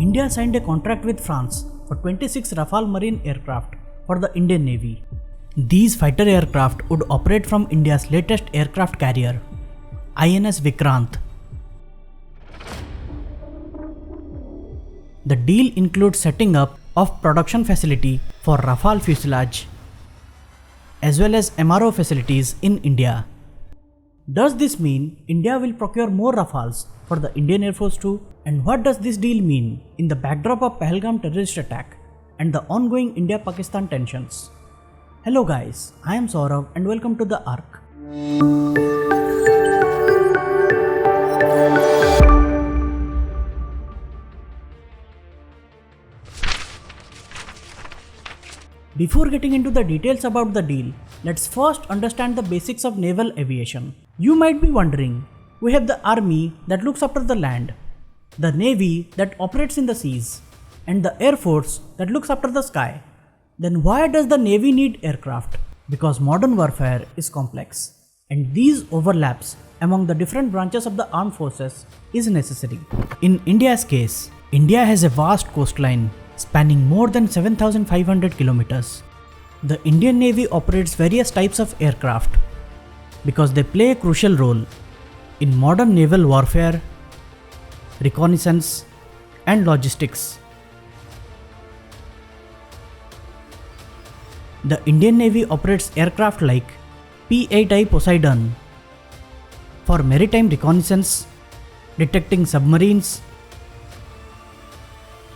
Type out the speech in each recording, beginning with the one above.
India signed a contract with France for 26 Rafale-Marine aircraft for the Indian Navy. These fighter aircraft would operate from India's latest aircraft carrier, INS Vikrant. The deal includes setting up of production facility for Rafale fuselage as well as MRO facilities in India. Does this mean India will procure more Rafales for the Indian Air Force too? And what does this deal mean in the backdrop of Pahalgam terrorist attack and the ongoing India-Pakistan tensions? Hello guys, I am Saurav and welcome to the Arc. Before getting into the details about the deal, let's first understand the basics of naval aviation. You might be wondering, we have the army that looks after the land, the navy that operates in the seas, and the air force that looks after the sky. Then why does the navy need aircraft? Because modern warfare is complex, and these overlaps among the different branches of the armed forces is necessary. In India's case, India has a vast coastline spanning more than 7,500 kilometers. The Indian Navy operates various types of aircraft because they play a crucial role in modern naval warfare, reconnaissance, and logistics. The Indian Navy operates aircraft like P-8I Poseidon for maritime reconnaissance, detecting submarines,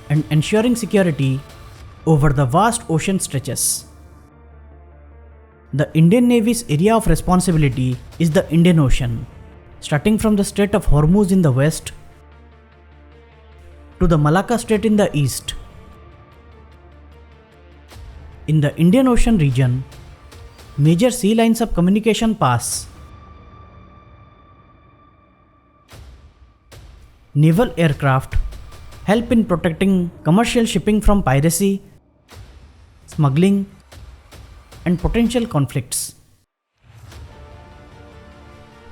and ensuring security over the vast ocean stretches. The Indian Navy's area of responsibility is the Indian Ocean, starting from the Strait of Hormuz in the west to the Malacca Strait in the east. In the Indian Ocean region, major sea lines of communication pass. Naval aircraft help in protecting commercial shipping from piracy, smuggling, and potential conflicts,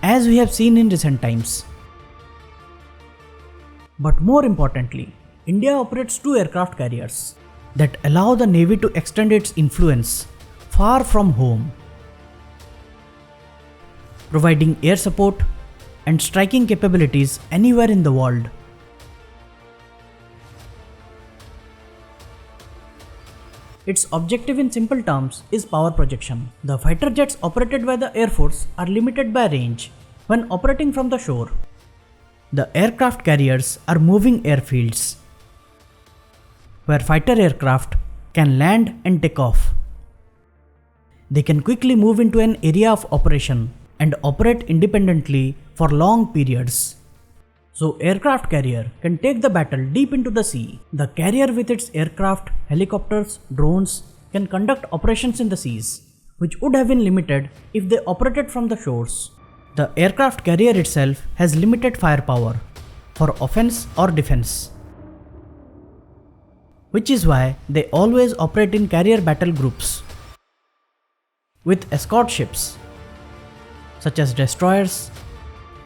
as we have seen in recent times. But more importantly, India operates two aircraft carriers that allow the Navy to extend its influence far from home, providing air support and striking capabilities anywhere in the world. Its objective in simple terms is power projection. The fighter jets operated by the Air Force are limited by range when operating from the shore. The aircraft carriers are moving airfields where fighter aircraft can land and take off. They can quickly move into an area of operation and operate independently for long periods. So aircraft carrier can take the battle deep into the sea. The carrier with its aircraft, helicopters, drones can conduct operations in the seas, which would have been limited if they operated from the shores. The aircraft carrier itself has limited firepower for offense or defense, which is why they always operate in carrier battle groups with escort ships such as destroyers,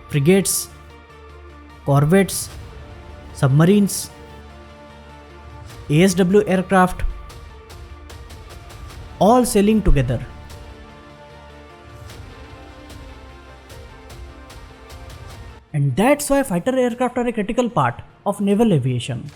frigates, corvettes, submarines, ASW aircraft, all sailing together. And that's why fighter aircraft are a critical part of naval aviation.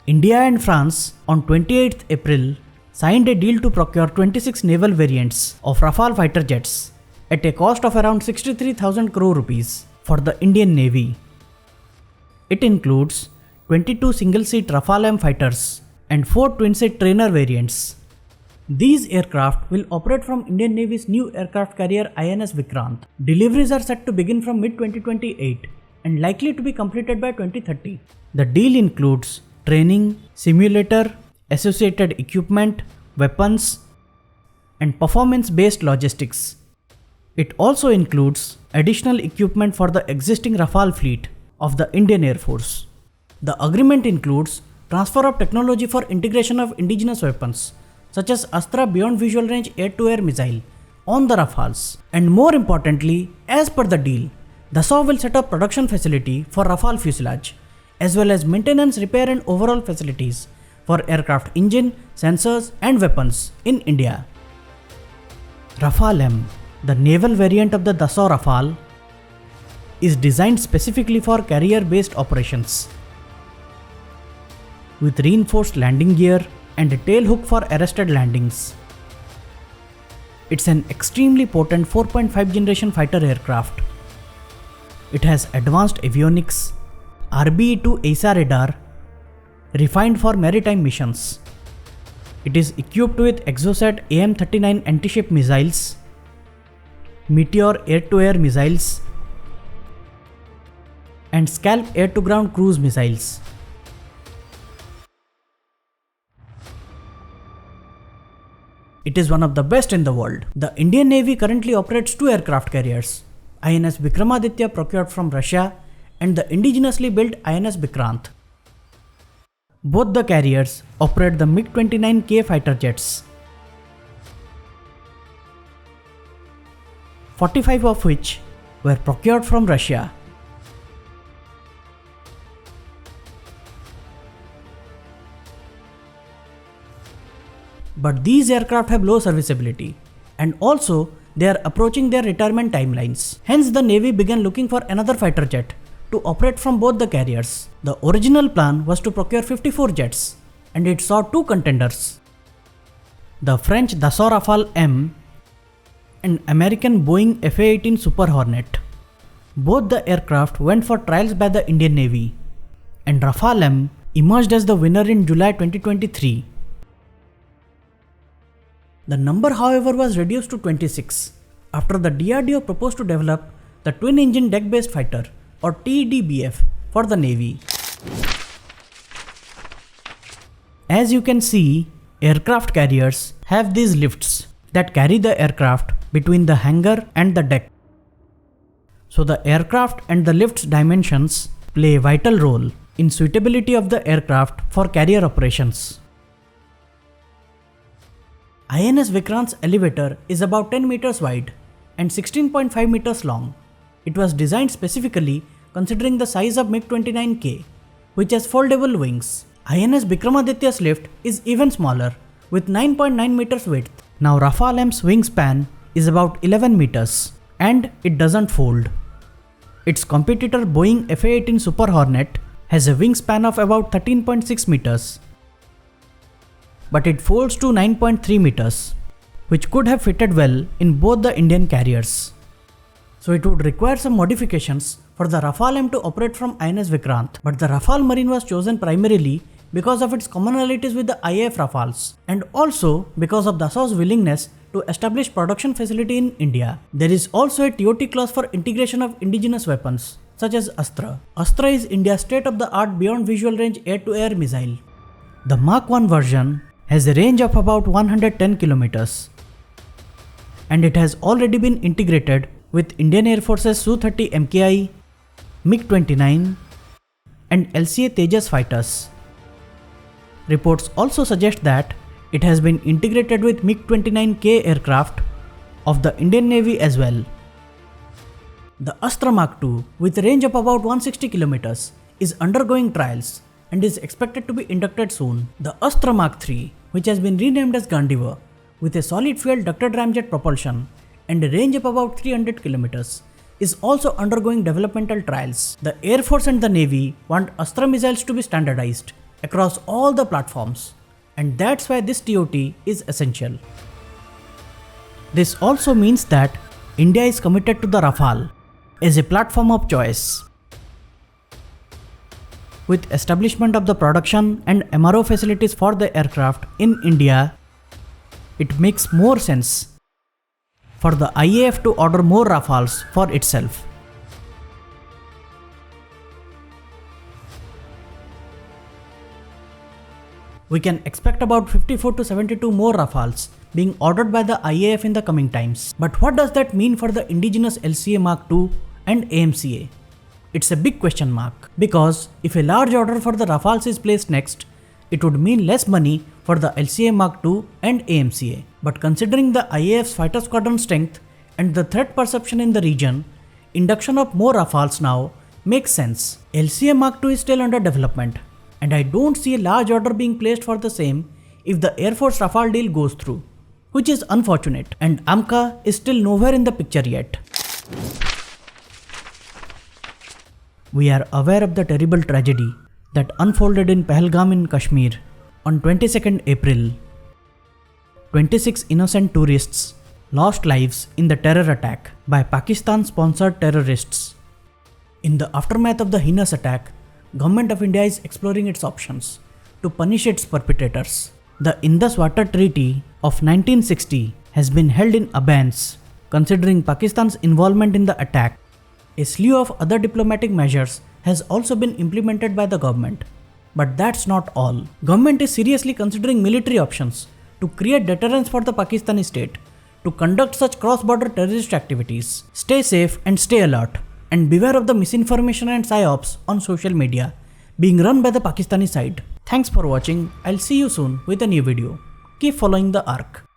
India and France on 28th April signed a deal to procure 26 naval variants of Rafale fighter jets at a cost of around 63,000 crore rupees for the Indian Navy. It includes 22 single-seat Rafale-M fighters and 4 twin-seat trainer variants. These aircraft will operate from Indian Navy's new aircraft carrier INS Vikrant. Deliveries are set to begin from mid-2028 and likely to be completed by 2030. The deal includes training, simulator, associated equipment, weapons, and performance-based logistics. It also includes additional equipment for the existing Rafale fleet of the Indian Air Force. The agreement includes transfer of technology for integration of indigenous weapons such as Astra Beyond Visual Range Air-to-Air missile on the Rafales. And more importantly, as per the deal, Dassault will set up production facility for Rafale fuselage, as well as maintenance, repair and overall facilities for aircraft engine, sensors and weapons in India. Rafale-M, the naval variant of the Dassault Rafale, is designed specifically for carrier-based operations. With reinforced landing gear and a tail hook for arrested landings. It's an extremely potent 4.5 generation fighter aircraft. It has advanced avionics, RBE-2 AESA radar, refined for maritime missions. It is equipped with Exocet AIM-39 anti-ship missiles, Meteor air-to-air missiles, and Scalp air-to-ground cruise missiles. It is one of the best in the world. The Indian Navy currently operates 2 aircraft carriers, INS Vikramaditya procured from Russia and the indigenously built INS Vikrant. Both the carriers operate the MiG-29K fighter jets, 45 of which were procured from Russia. But these aircraft have low serviceability, and also they are approaching their retirement timelines. Hence the Navy began looking for another fighter jet to operate from both the carriers. The original plan was to procure 54 jets, and it saw 2 contenders: the French Dassault Rafale-M and American Boeing FA-18 Super Hornet. Both the aircraft went for trials by the Indian Navy, and Rafale-M emerged as the winner in July 2023. The number, however, was reduced to 26 after the DRDO proposed to develop the twin-engine deck-based fighter or TEDBF for the Navy. As you can see, aircraft carriers have these lifts that carry the aircraft between the hangar and the deck. So the aircraft and the lift's dimensions play a vital role in suitability of the aircraft for carrier operations. INS Vikrant's elevator is about 10 meters wide and 16.5 meters long. It was designed specifically considering the size of MiG-29K, which has foldable wings. INS Vikramaditya's lift is even smaller, with 9.9 meters width. Now Rafale-M's wingspan is about 11 meters, and it doesn't fold. Its competitor Boeing FA-18 Super Hornet has a wingspan of about 13.6 meters. But it folds to 9.3 meters, which could have fitted well in both the Indian carriers. So it would require some modifications for the Rafale-M to operate from INS Vikrant, but the Rafale-Marine was chosen primarily because of its commonalities with the IAF Rafales, and also because of Dassault's willingness to establish production facility in India. There is also a TOT clause for integration of indigenous weapons, such as Astra. Astra is India's state-of-the-art beyond visual range air-to-air missile. The Mark 1 version has a range of about 110 kilometers, and it has already been integrated with Indian Air Force's Su-30 MKI, MiG-29 and LCA Tejas fighters. Reports also suggest that it has been integrated with MiG-29K aircraft of the Indian Navy as well. The Astra Mark II, with a range of about 160 kilometers, is undergoing trials and is expected to be inducted soon. The Astra Mark III, which has been renamed as Gandiva, with a solid fuel ducted ramjet propulsion and a range of about 300 kilometers, is also undergoing developmental trials. The Air Force and the Navy want Astra missiles to be standardized across all the platforms, and that's why this TOT is essential. This also means that India is committed to the Rafale as a platform of choice. With establishment of the production and MRO facilities for the aircraft in India, it makes more sense for the IAF to order more Rafales for itself. We can expect about 54 to 72 more Rafales being ordered by the IAF in the coming times. But what does that mean for the indigenous LCA Mark II and AMCA? It's a big question mark, because if a large order for the Rafales is placed next, it would mean less money for the LCA Mark II and AMCA. But considering the IAF's fighter squadron strength and the threat perception in the region, Induction of more Rafales now makes sense. LCA Mark II is still under development, and I don't see a large order being placed for the same if the Air Force Rafale deal goes through, which is unfortunate, and AMCA is still nowhere in the picture yet. We are aware of the terrible tragedy that unfolded in Pahalgam in Kashmir on 22nd April. 26 innocent tourists lost lives in the terror attack by Pakistan-sponsored terrorists. In the aftermath of the heinous attack, Government of India is exploring its options to punish its perpetrators. The Indus Water Treaty of 1960 has been held in abeyance considering Pakistan's involvement in the attack. A slew of other diplomatic measures has also been implemented by the government. But that's not all. Government is seriously considering military options to create deterrence for the Pakistani state to conduct such cross-border terrorist activities. Stay safe and stay alert, and beware of the misinformation and psyops on social media being run by the Pakistani side. Thanks for watching. I'll see you soon with a new video. Keep following the arc.